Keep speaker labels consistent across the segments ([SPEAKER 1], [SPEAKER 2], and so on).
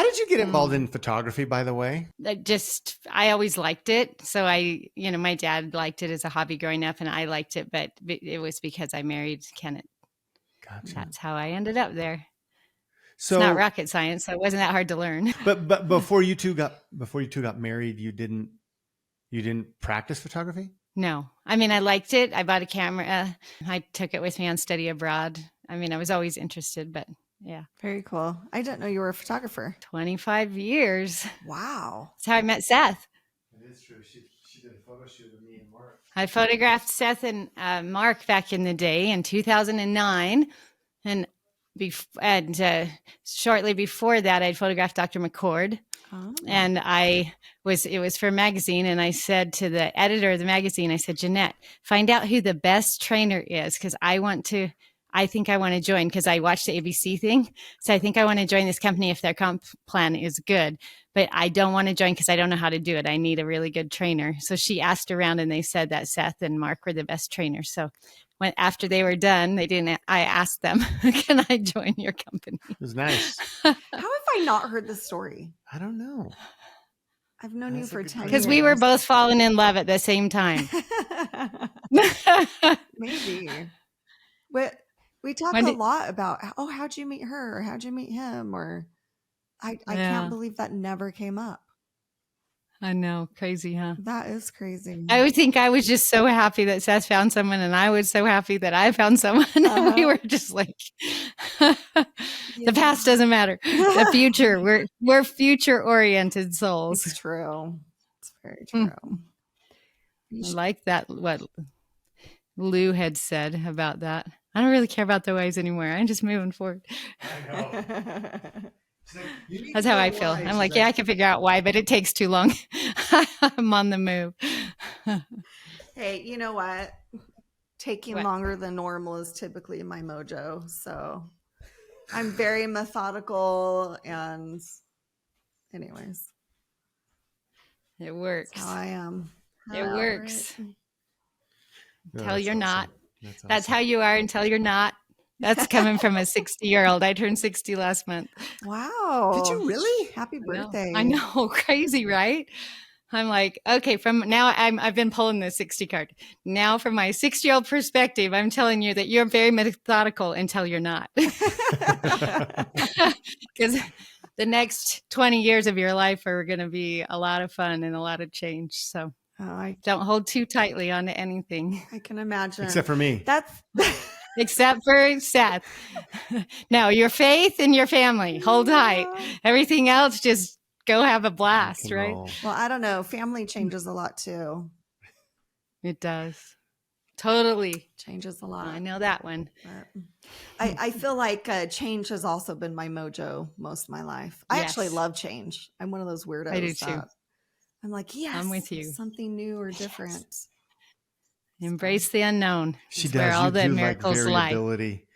[SPEAKER 1] How did you get involved in photography, by the way?
[SPEAKER 2] I always liked it. So my dad liked it as a hobby growing up and I liked it, but it was because I married Kenneth.
[SPEAKER 1] Gotcha.
[SPEAKER 2] That's how I ended up there.
[SPEAKER 1] So
[SPEAKER 2] it's not rocket science, so it wasn't that hard to learn.
[SPEAKER 1] But before you two got married, you didn't practice photography?
[SPEAKER 2] No. I mean, I liked it. I bought a camera. I took it with me on study abroad. I mean, I was always interested, but yeah.
[SPEAKER 3] Very cool. I didn't know you were a photographer.
[SPEAKER 2] 25 years.
[SPEAKER 3] Wow.
[SPEAKER 2] That's how I met Seth.
[SPEAKER 1] It is true. She did a photo shoot with me and Mark.
[SPEAKER 2] I photographed Seth and Mark back in the day in 2009. And shortly before that, I'd photographed Dr. McCord. Oh. And it was for a magazine. And I said to the editor of the magazine, I said, Jeanette, find out who the best trainer is. Cause I think I want to join because I watched the ABC thing. So I think I want to join this company if their comp plan is good, but I don't want to join because I don't know how to do it. I need a really good trainer. So she asked around and they said that Seth and Mark were the best trainers. So after they were done, I asked them, can I join your company?
[SPEAKER 1] It was nice.
[SPEAKER 3] How have I not heard this story?
[SPEAKER 1] I don't know.
[SPEAKER 3] I've known you for 10 years.
[SPEAKER 2] Because we were both falling in love at the same time.
[SPEAKER 3] Maybe. But we talk a lot about, how'd you meet her? Or how'd you meet him? Or I can't believe that never came up.
[SPEAKER 2] I know. Crazy, huh?
[SPEAKER 3] That is crazy.
[SPEAKER 2] I would think I was just so happy that Seth found someone and I was so happy that I found someone. And we were just like, the past doesn't matter. The future, we're future oriented souls.
[SPEAKER 3] It's true. It's very true.
[SPEAKER 2] I like that, what Lou had said about that. I don't really care about the ways anymore. I'm just moving forward.
[SPEAKER 1] I know.
[SPEAKER 2] That's how I feel. I'm like, I can figure out why, but it takes too long. I'm on the move.
[SPEAKER 3] Hey, you know what? Taking longer than normal is typically my mojo. So I'm very methodical and anyways.
[SPEAKER 2] It works.
[SPEAKER 3] That's how I am.
[SPEAKER 2] It works.
[SPEAKER 3] Right.
[SPEAKER 2] Until you're not.
[SPEAKER 1] That's
[SPEAKER 2] That's how you are until you're not. That's coming from a 60-year-old. I turned 60 last month.
[SPEAKER 3] Wow.
[SPEAKER 1] Did you really?
[SPEAKER 3] Happy birthday.
[SPEAKER 2] I know. Crazy, right? I'm like, okay, from now I've been pulling the 60 card. Now from my 60-year-old perspective, I'm telling you that you're very methodical until you're not. Because the next 20 years of your life are going to be a lot of fun and a lot of change. So don't hold too tightly onto anything.
[SPEAKER 3] I can imagine.
[SPEAKER 1] Except for me.
[SPEAKER 2] Except for Seth. No, your faith and your family. Hold tight. Everything else, just go have a blast, right?
[SPEAKER 3] Well, I don't know. Family changes a lot too.
[SPEAKER 2] It does. Totally.
[SPEAKER 3] Changes a lot.
[SPEAKER 2] I know that one.
[SPEAKER 3] I feel like change has also been my mojo most of my life. I actually love change. I'm one of those weirdos.
[SPEAKER 2] I do too.
[SPEAKER 3] I'm like, yes,
[SPEAKER 2] I'm with you.
[SPEAKER 3] Something new or different. Yes.
[SPEAKER 2] Embrace the unknown.
[SPEAKER 1] She does.
[SPEAKER 2] Where all the miracles lie.
[SPEAKER 1] Variability.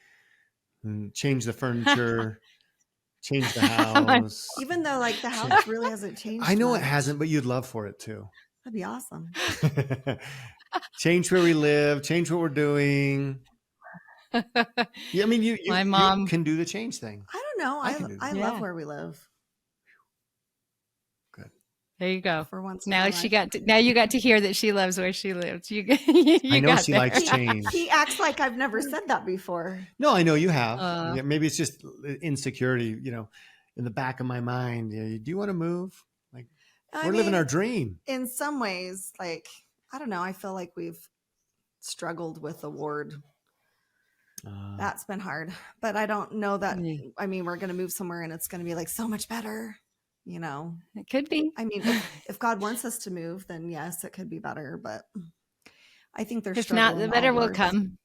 [SPEAKER 1] Change the furniture. Change the house.
[SPEAKER 3] Even though like the house really hasn't changed.
[SPEAKER 1] I know
[SPEAKER 3] much.
[SPEAKER 1] It hasn't, but you'd love for it to.
[SPEAKER 3] That'd be awesome.
[SPEAKER 1] Change where we live. Change what we're doing. Yeah, I mean, you can do the change thing.
[SPEAKER 3] I don't know. I love where we live.
[SPEAKER 1] Good.
[SPEAKER 2] There you go.
[SPEAKER 3] For once,
[SPEAKER 2] now you got to hear that she loves where she lives.
[SPEAKER 1] I know she likes change.
[SPEAKER 3] He acts like I've never said that before.
[SPEAKER 1] No, I know you have. Maybe it's just insecurity, in the back of my mind. Do you want to move? Like we're living our dream.
[SPEAKER 3] In some ways, like, I don't know. I feel like we've struggled with the ward. That's been hard, but I don't know that. I mean, we're going to move somewhere and it's going to be like so much better.
[SPEAKER 2] It could be.
[SPEAKER 3] I mean, if God wants us to move, then yes, it could be better. But I think there's
[SPEAKER 2] if not, the better will come.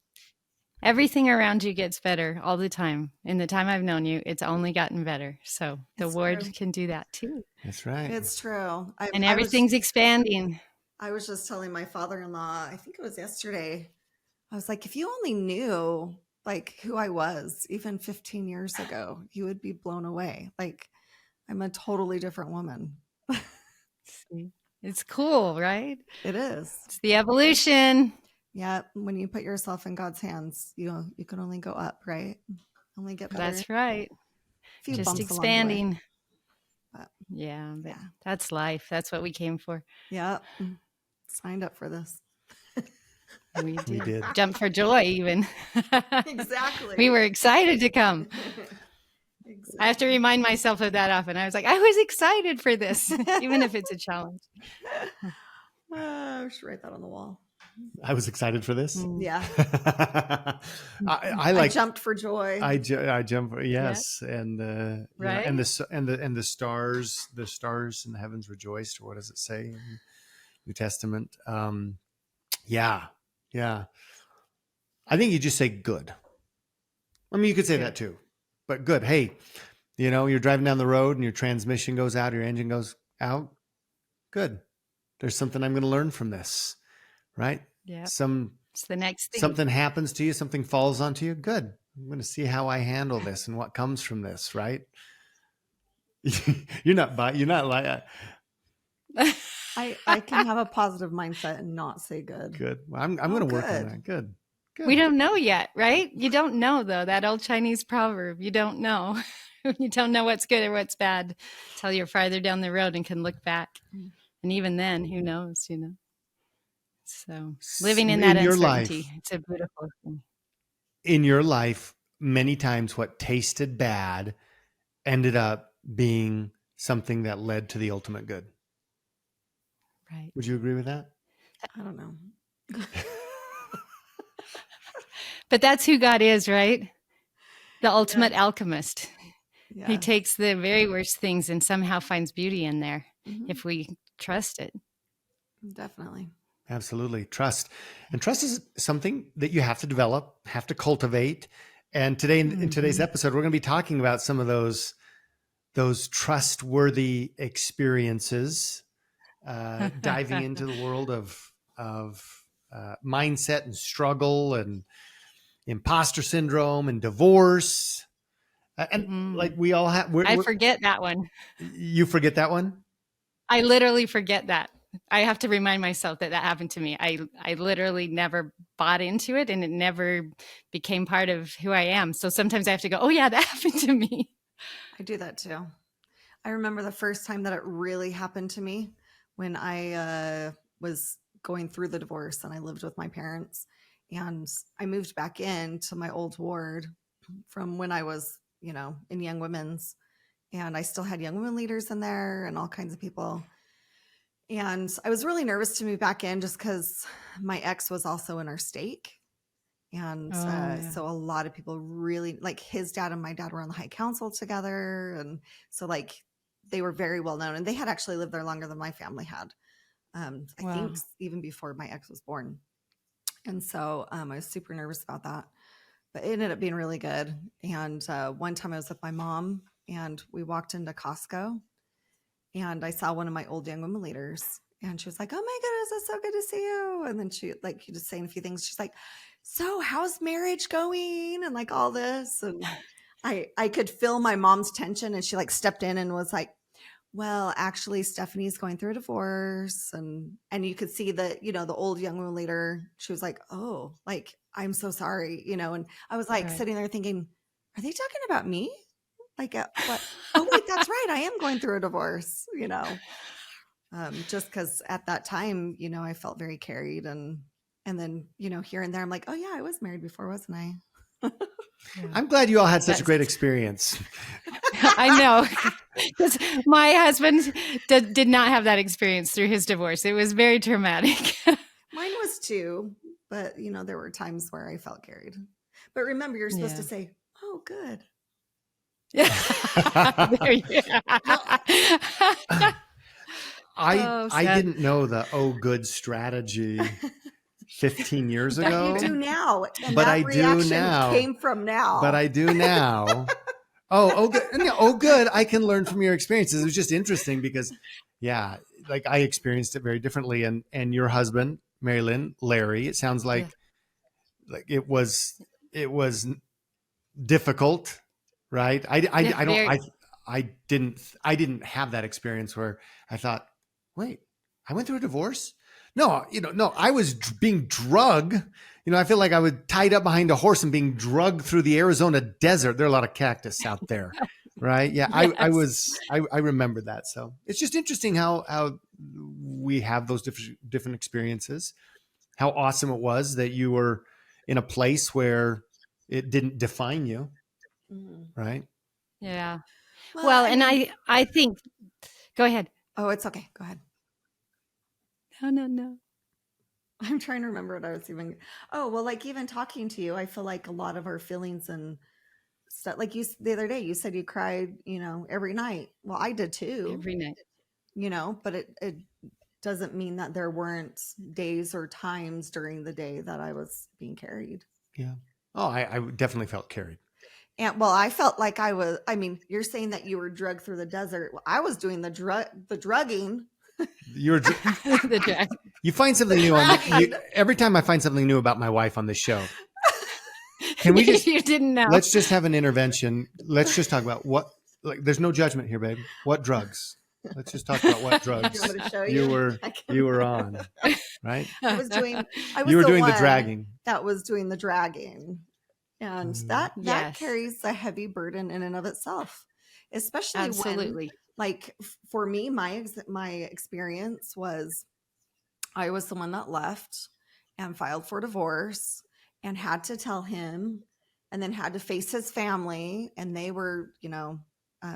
[SPEAKER 2] Everything around you gets better all the time. In the time I've known you, it's only gotten better. So the ward can do that too.
[SPEAKER 1] That's right.
[SPEAKER 3] It's true.
[SPEAKER 2] And everything's expanding.
[SPEAKER 3] I was just telling my father-in-law, I think it was yesterday, I was like, if you only knew like who I was even 15 years ago, you would be blown away. Like, I'm a totally different woman.
[SPEAKER 2] It's cool, right?
[SPEAKER 3] It is.
[SPEAKER 2] It's the evolution.
[SPEAKER 3] Yeah. When you put yourself in God's hands, you can only go up, right? Only get better.
[SPEAKER 2] That's right. Just expanding. Yeah, but that's life. That's what we came for.
[SPEAKER 3] Yeah. Signed up for this.
[SPEAKER 2] We did.
[SPEAKER 1] did.
[SPEAKER 2] Jump for joy even.
[SPEAKER 3] Exactly.
[SPEAKER 2] We were excited to come.
[SPEAKER 3] Exactly.
[SPEAKER 2] I have to remind myself of that often. I was like, I was excited for this, even if it's a challenge.
[SPEAKER 3] I should write that on the wall.
[SPEAKER 1] I was excited for this.
[SPEAKER 3] Yeah.
[SPEAKER 1] I like
[SPEAKER 3] jumped for joy.
[SPEAKER 1] I jump. Yes. And,
[SPEAKER 2] Right.
[SPEAKER 1] and the stars in the heavens rejoiced, or what does it say in New Testament? Yeah. I think you just say good. I mean, you could say that too, but good. Hey, you're driving down the road and your transmission goes out, your engine goes out. Good. There's something I'm going to learn from this, right?
[SPEAKER 2] Yeah.
[SPEAKER 1] It's
[SPEAKER 2] the next thing.
[SPEAKER 1] Something happens to you, something falls onto you. Good. I'm going to see how I handle this and what comes from this, right? You're not like
[SPEAKER 3] I can have a positive mindset and not say good.
[SPEAKER 1] Good. Well, I'm going to work on that. Good.
[SPEAKER 2] We don't know yet, right? You don't know, though. That old Chinese proverb, you don't know. You don't know what's good or what's bad until you're farther down the road and can look back. And even then, who knows, So living in that uncertainty, it's a beautiful thing.
[SPEAKER 1] In your life, many times what tasted bad ended up being something that led to the ultimate good.
[SPEAKER 2] Right.
[SPEAKER 1] Would you agree with that?
[SPEAKER 3] I don't know.
[SPEAKER 2] But that's who God is, right? The ultimate alchemist. Yeah. He takes the very worst things and somehow finds beauty in there if we trust it.
[SPEAKER 3] Definitely.
[SPEAKER 1] Absolutely. Trust. And trust is something that you have to develop, have to cultivate. And today, in today's episode, we're going to be talking about some of those trustworthy experiences, diving into the world of mindset and struggle and imposter syndrome and divorce. And like we all have,
[SPEAKER 2] I forget that one.
[SPEAKER 1] You forget that one?
[SPEAKER 2] I literally forget that. I have to remind myself that happened to me. I literally never bought into it and it never became part of who I am. So sometimes I have to go, oh yeah, that happened to me.
[SPEAKER 3] I do that too. I remember the first time that it really happened to me when I was going through the divorce and I lived with my parents, and I moved back into my old ward from when I was, in Young Women's, and I still had Young Women leaders in there and all kinds of people. And I was really nervous to move back in just because my ex was also in our stake. And so a lot of people really, like his dad and my dad were on the high council together. And so they were very well known, and they had actually lived there longer than my family had. I think even before my ex was born. And so I was super nervous about that, but it ended up being really good. And one time I was with my mom and we walked into Costco, and I saw one of my old Young Women leaders, and she was like, oh my goodness, it's so good to see you. And then she just saying a few things. She's like, so how's marriage going? And like all this. And I could feel my mom's tension, and she stepped in and was like, well, actually Stephanie's going through a divorce. And you could see that, the old Young Woman leader, she was like, oh, I'm so sorry, and I was sitting there thinking, are they talking about me? What? Oh, wait, that's right. I am going through a divorce, just because at that time, I felt very carried. And then, here and there, I'm like, oh yeah, I was married before, wasn't I?
[SPEAKER 1] I'm glad you all had such a great experience.
[SPEAKER 2] I know. Because my husband did not have that experience through his divorce. It was very traumatic.
[SPEAKER 3] Mine was too, but there were times where I felt carried. But remember, you're supposed to say, oh, good.
[SPEAKER 1] I didn't know the good strategy 15 years ago.
[SPEAKER 3] You do now. And
[SPEAKER 1] but
[SPEAKER 3] that
[SPEAKER 1] I do now.
[SPEAKER 3] Came from now.
[SPEAKER 1] But I do now. Oh, good. I can learn from your experiences. It was just interesting because, I experienced it very differently. And your husband, MaryLyn, Larry, it sounds like it was difficult, right? I didn't have that experience where I thought, wait, I went through a divorce? No, I was being drugged. I feel like I was tied up behind a horse and being drugged through the Arizona desert. There are a lot of cactus out there. Right. Yeah.
[SPEAKER 2] Yes.
[SPEAKER 1] I remember that. So it's just interesting how we have those different experiences. How awesome it was that you were in a place where it didn't define you.
[SPEAKER 3] Mhm.
[SPEAKER 1] Right.
[SPEAKER 2] Yeah.
[SPEAKER 3] Well,
[SPEAKER 2] Well,
[SPEAKER 3] I
[SPEAKER 2] and
[SPEAKER 3] mean,
[SPEAKER 2] I think, go ahead.
[SPEAKER 3] oh, it's okay. Go ahead.
[SPEAKER 2] No, no, no.
[SPEAKER 3] I'm trying to remember what I was even. Oh, well, like even talking to you, I feel like a lot of our feelings and stuff, like the other day, you said you cried, every night. Well, I did too,
[SPEAKER 2] Every night.
[SPEAKER 3] but it doesn't mean that there weren't days or times during the day that I was being carried.
[SPEAKER 1] Yeah. Oh, I definitely felt carried.
[SPEAKER 3] And well, I felt like I mean, you're saying that you were drugged through the desert. Well, I was doing the drugging.
[SPEAKER 1] You're
[SPEAKER 2] The drag.
[SPEAKER 1] you find something new every time I find something new about my wife on this show. Can we just
[SPEAKER 2] You didn't know.
[SPEAKER 1] let's just have an intervention. Let's just talk about there's no judgment here, babe. What drugs? Let's just talk about what drugs
[SPEAKER 3] You want me to show
[SPEAKER 1] you
[SPEAKER 3] you?
[SPEAKER 1] were on, right?
[SPEAKER 3] I was
[SPEAKER 1] You were doing the
[SPEAKER 3] one
[SPEAKER 1] dragging.
[SPEAKER 3] that was doing the dragging. And that
[SPEAKER 2] Yes.
[SPEAKER 3] carries a heavy burden in and of itself, especially when,
[SPEAKER 2] Absolutely.
[SPEAKER 3] like, for me, my experience was I was the one that left and filed for divorce and had to tell him, and then had to face his family, and they were,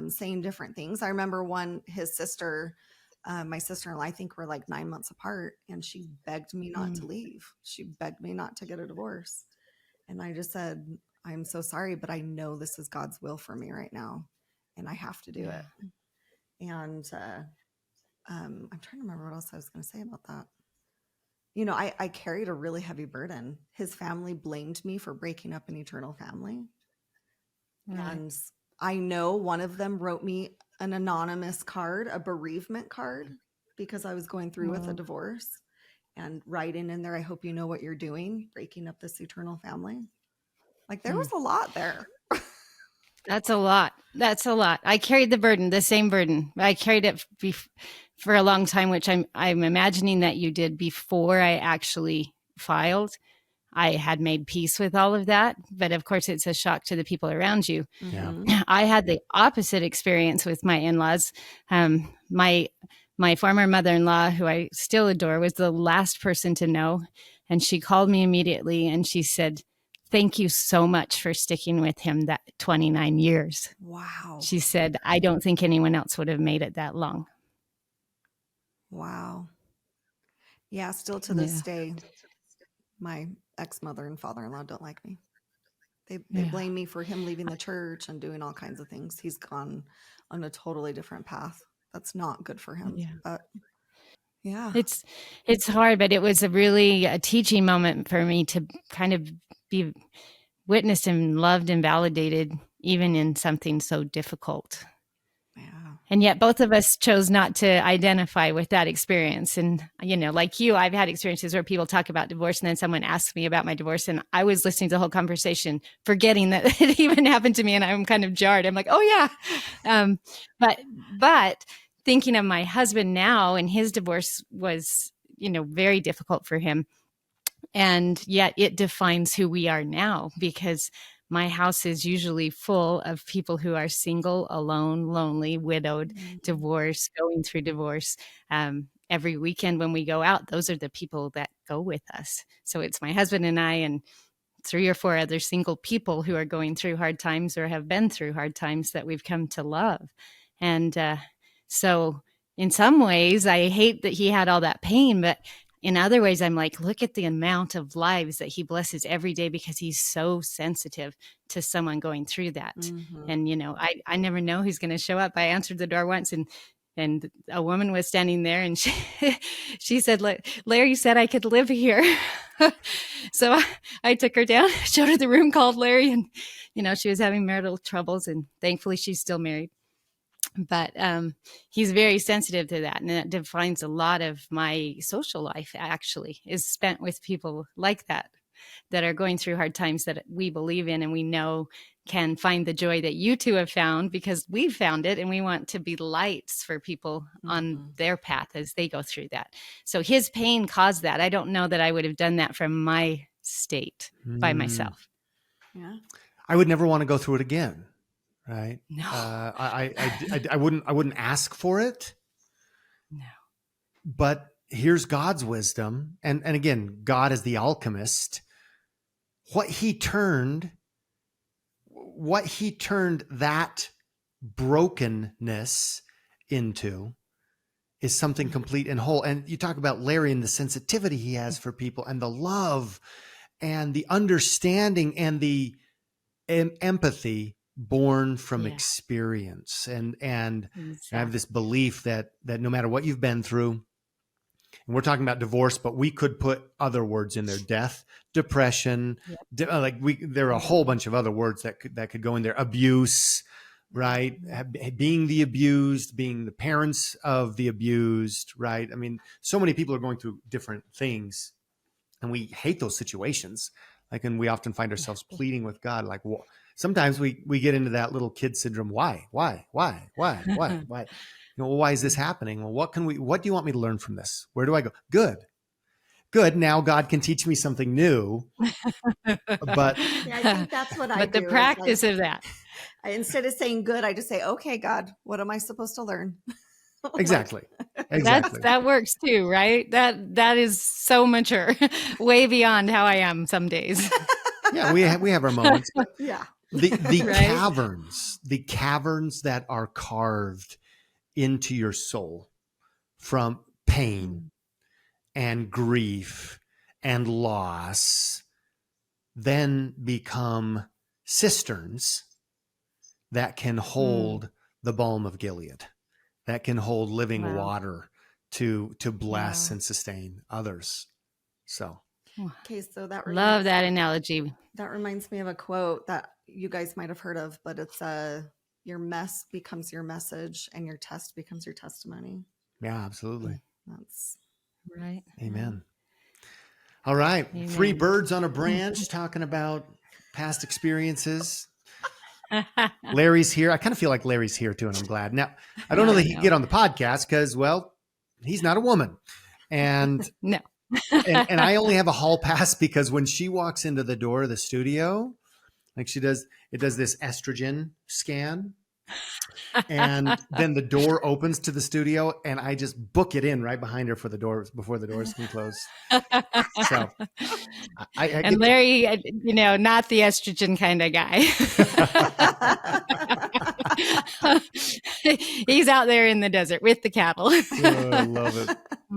[SPEAKER 3] saying different things. I remember his sister, my sister-in-law, I think we're like 9 months apart, and she begged me not to leave. She begged me not to get a divorce. And I just said, I'm so sorry, but I know this is God's will for me right now, and I have to do it. And I'm trying to remember what else I was going to say about that. I carried a really heavy burden. His family blamed me for breaking up an eternal family. Right. And I know one of them wrote me an anonymous card, a bereavement card, because I was going through with a divorce, and writing in there, I hope you know what you're doing, breaking up this eternal family. Like, there was a lot there.
[SPEAKER 2] That's a lot. That's a lot. I carried the same burden. I carried it for a long time, which I'm imagining that you did before I actually filed. I had made peace with all of that, but of course it's a shock to the people around you.
[SPEAKER 3] Yeah.
[SPEAKER 2] I had the opposite experience with my in-laws. My former mother-in-law, who I still adore, was the last person to know. And she called me immediately and she said, "Thank you so much for sticking with him that 29 years.
[SPEAKER 3] Wow.
[SPEAKER 2] She said, "I don't think anyone else would have made it that long."
[SPEAKER 3] Wow. Yeah, still to this day, my ex-mother and father-in-law don't like me. They blame me for him leaving the church and doing all kinds of things. He's gone on a totally different path. That's not good for him.
[SPEAKER 2] Yeah.
[SPEAKER 3] But yeah.
[SPEAKER 2] It's hard, but it was a teaching moment for me to kind of be witnessed and loved and validated, even in something so difficult.
[SPEAKER 3] Yeah.
[SPEAKER 2] And yet both of us chose not to identify with that experience. And, like you, I've had experiences where people talk about divorce and then someone asks me about my divorce and I was listening to the whole conversation, forgetting that it even happened to me. And I'm kind of jarred. I'm like, oh yeah. But thinking of my husband now, and his divorce was, very difficult for him. And yet it defines who we are now, because my house is usually full of people who are single, alone, lonely, widowed, divorced, going through divorce. Every weekend when we go out, those are the people that go with us. So it's my husband and I and 3 or 4 other single people who are going through hard times or have been through hard times that we've come to love. And so in some ways, I hate that he had all that pain, but in other ways, I'm like, look at the amount of lives that he blesses every day, because he's so sensitive to someone going through that.
[SPEAKER 3] Mm-hmm.
[SPEAKER 2] And, I never know who's going to show up. I answered the door once and a woman was standing there and she said, "Larry said I could live here." So I took her down, showed her the room, called Larry, and, she was having marital troubles, and thankfully she's still married. But he's very sensitive to that, and that defines a lot of my social life, actually, is spent with people like that are going through hard times, that we believe in and we know can find the joy that you two have found, because we've found it, and we want to be lights for people on their path as they go through that. So his pain caused that. I don't know that I would have done that from my state by myself.
[SPEAKER 3] Yeah.
[SPEAKER 1] I would never want to go through it again. right?
[SPEAKER 2] No.
[SPEAKER 1] I wouldn't ask for it,
[SPEAKER 2] No.
[SPEAKER 1] but here's God's wisdom. And again, God is the alchemist. What he turned that brokenness into is something complete and whole. And you talk about Larry and the sensitivity he has for people and the love and the understanding and the empathy born from
[SPEAKER 2] Yeah.
[SPEAKER 1] experience. And I have
[SPEAKER 2] Exactly.
[SPEAKER 1] this belief that no matter what you've been through, and we're talking about divorce, but we could put other words in there: death, depression,
[SPEAKER 2] Yep.
[SPEAKER 1] there are a whole bunch of other words that could go in there. Abuse, right? Being the abused, being the parents of the abused, right? I mean, so many people are going through different things, and we hate those situations. Like, and we often find ourselves pleading with God, like, well, sometimes we get into that little kid syndrome. Why? Why is this happening? Well, what do you want me to learn from this? Where do I go? Good. Now God can teach me something new. But
[SPEAKER 3] Yeah, I think that's what I
[SPEAKER 2] But the
[SPEAKER 3] do.
[SPEAKER 2] practice of that.
[SPEAKER 3] Instead of saying good, I just say, okay, God, what am I supposed to learn?
[SPEAKER 1] exactly.
[SPEAKER 2] That works too, right? That is so mature, way beyond how I am some days.
[SPEAKER 1] Yeah, we have our moments.
[SPEAKER 3] Yeah.
[SPEAKER 1] The
[SPEAKER 2] Right?
[SPEAKER 1] caverns that are carved into your soul from pain and grief and loss then become cisterns that can hold the balm of Gilead, that can hold living
[SPEAKER 2] Wow.
[SPEAKER 1] water to bless
[SPEAKER 3] Wow.
[SPEAKER 1] and sustain others. So
[SPEAKER 3] Okay, so
[SPEAKER 2] Love that analogy.
[SPEAKER 3] that reminds me of a quote that you guys might have heard of, but it's your mess becomes your message and your test becomes your testimony.
[SPEAKER 1] yeah, absolutely.
[SPEAKER 3] That's
[SPEAKER 2] Right.
[SPEAKER 1] Amen. All right.
[SPEAKER 2] Amen.
[SPEAKER 1] 3 birds on a branch talking about past experiences. Larry's here. I kind of feel like Larry's here too, and I'm glad. Now, I don't know that he'd get on the podcast because, well, he's not a woman. And
[SPEAKER 2] No.
[SPEAKER 1] and I only have a hall pass because when she walks into the door of the studio, like it does this estrogen scan. And then the door opens to the studio and I just book it in right behind her before the doors can close. So
[SPEAKER 2] and Larry, not the estrogen kind of guy. He's out there in the desert with the cattle.
[SPEAKER 1] I love it.